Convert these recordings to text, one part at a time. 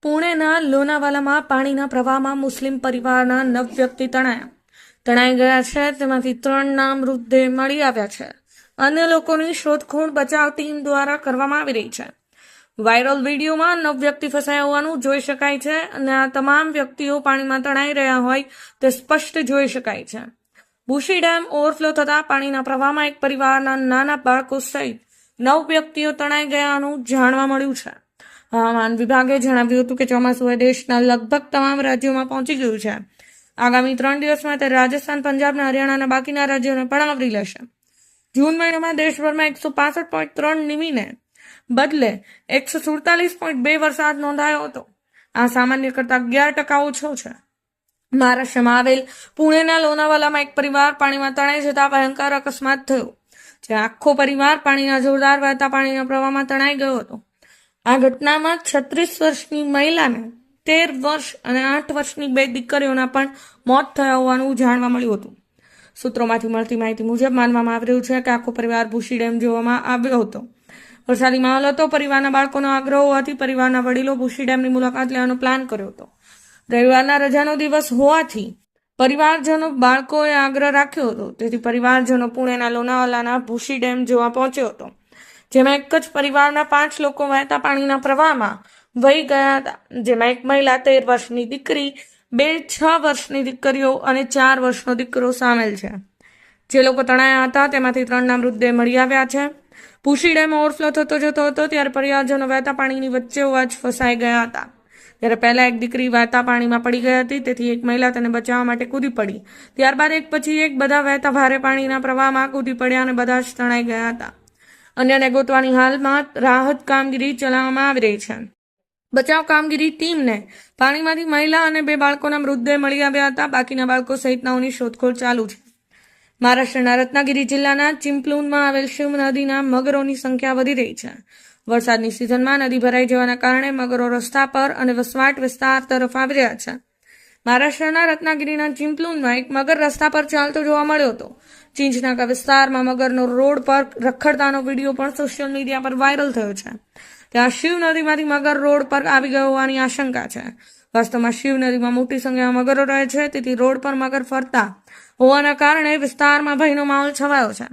પુણેના લોનાવાલામાં પાણીના પ્રવાહમાં મુસ્લિમ પરિવારના 9 વ્યક્તિ તણાઈ ગયા છે. તેમાંથી 3ના મૃતદેહ મળી આવ્યા છે. અન્ય લોકોની શોધખોળ બચાવ ટીમ દ્વારા કરવામાં આવી રહી છે. વાયરલ વિડીયોમાં 9 વ્યક્તિ ફસાયા હોવાનું જોઈ શકાય છે અને આ તમામ વ્યક્તિઓ પાણીમાં તણાઈ રહ્યા હોય તે સ્પષ્ટ જોઈ શકાય છે. બુશી ડેમ ઓવરફ્લો થતા પાણીના પ્રવાહમાં એક પરિવારના નાના બાળકો સહિત 9 વ્યક્તિઓ તણાઈ ગયાનું જાણવા મળ્યું છે. હવામાન વિભાગે જણાવ્યું હતું કે ચોમાસું દેશના લગભગ તમામ રાજ્યોમાં પહોંચી ગયું છે. આગામી 3 દિવસમાં તે રાજસ્થાન, પંજાબ અને હરિયાણાના બાકીના રાજ્યોને પણ આવરી લેશે. જૂન મહિનામાં દેશભરમાં 165.3 મીમીને બદલે 147.2 વરસાદ નોંધાયો હતો. આ સામાન્ય કરતાં 11% ઓછો છે. મહારાષ્ટ્રમાં આવેલ પુણેના લોનાવાલામાં એક પરિવાર પાણીમાં તણાઈ જતા ભયંકર અકસ્માત થયો, જ્યાં આખો પરિવાર પાણીના જોરદાર વહેતા પાણીના પ્રવાહમાં તણાઈ ગયો હતો. આ ઘટનામાં 36 વર્ષની મહિલાને, 13 વર્ષ અને 8 વર્ષની 2 દીકરીઓના પણ મોત થયા હોવાનું જાણવા મળ્યું હતું. સૂત્રોમાંથી મળતી માહિતી મુજબ માનવામાં આવી રહ્યું છે કે આખો પરિવાર બુશી ડેમ જોવામાં આવ્યો હતો. વરસાદી માહોલ હતો. પરિવારના બાળકોનો આગ્રહ હોવાથી પરિવારના વડીલો બુશી ડેમની મુલાકાત લેવાનો પ્લાન કર્યો હતો. રવિવારના રજાનો દિવસ હોવાથી પરિવારજનો બાળકોએ આગ્રહ રાખ્યો હતો. તેથી પરિવારજનો પુણેના લોનાવાલાના બુશી ડેમ જોવા પહોંચ્યો હતો, જેમાં એક જ પરિવારના 5 લોકો વહેતા પાણીના પ્રવાહમાં વહી ગયા હતા. જેમાં એક મહિલા, 13 વર્ષની દીકરી, 2 6 વર્ષની દીકરીઓ અને 4 વર્ષનો દીકરો સામેલ છે. જે લોકો તણાયા હતા તેમાંથી 3ના મૃતદેહ મળી આવ્યા છે. બુશી ડેમ ઓવરફ્લો થતો જતો હતો ત્યારે પરિવારજનો વહેતા પાણીની વચ્ચોવચ ફસાઈ ગયા હતા. ત્યારે પહેલા એક દીકરી વહેતા પાણીમાં પડી ગઈ હતી, તેથી એક મહિલા તેને બચાવવા માટે કૂદી પડી. ત્યારબાદ એક પછી એક બધા વહેતા ભારે પાણીના પ્રવાહમાં કૂદી પડ્યા અને બધા જ તણાઈ ગયા હતા. અન્યને ગોતવાની હાલમાં રાહત કામગીરી ચલાવવામાં આવી રહી છે. બચાવ કામગીરી ટીમને પાણીમાંથી મહિલા અને 2 બાળકોના મૃતદેહ મળી આવ્યા હતા. બાકીના બાળકો સહિતનાઓની શોધખોળ ચાલુ છે. મહારાષ્ટ્રના રત્નાગિરી જિલ્લાના ચિમ્પલુનમાં આવેલ શિવ નદીના મગરોની સંખ્યા વધી રહી છે. વરસાદની સિઝનમાં નદી ભરાઈ જવાના કારણે મગરો રસ્તા પર અને વસવાટ વિસ્તાર તરફ આવી રહ્યા છે. મહારાષ્ટ્રના રત્નાગિરીના ચિમ્પલુનમાં એક મગર રસ્તા પર ચાલતો જોવા મળ્યો હતો. ચિંચનાકા વિસ્તારમાં મગરનો રોડ પર રખડતાનો વિડીયો પણ સોશિયલ મીડિયા પર વાયરલ થયો છે. ત્યાં શિવ નદીમાંથી મગર રોડ પર આવી ગયો હોવાની આશંકા છે. વાસ્તવમાં શિવ નદીમાં મોટી સંખ્યામાં મગરો રહે છે, તેથી રોડ પર મગર ફરતા હોવાના કારણે વિસ્તારમાં ભયનો માહોલ છવાયો છે.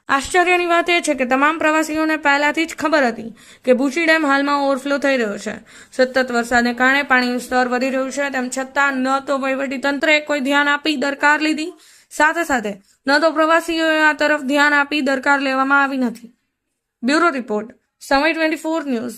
આશ્ચર્યની વાત એ છે કે તમામ પ્રવાસીઓને પહેલાથી જ ખબર હતી કે બુશી ડેમ હાલમાં ઓવરફ્લો થઈ રહ્યો છે. સતત વરસાદને કારણે પાણીનું સ્તર વધી રહ્યું છે. તેમ છતાં ન તો વહીવટીતંત્રએ કોઈ ધ્યાન આપી દરકાર લીધી, સાથે ન તો પ્રવાસીઓએ આ તરફ ધ્યાન આપી દરકાર લેવામાં આવી નથી. બ્યુરો રિપોર્ટ, સમય 24 ન્યૂઝ.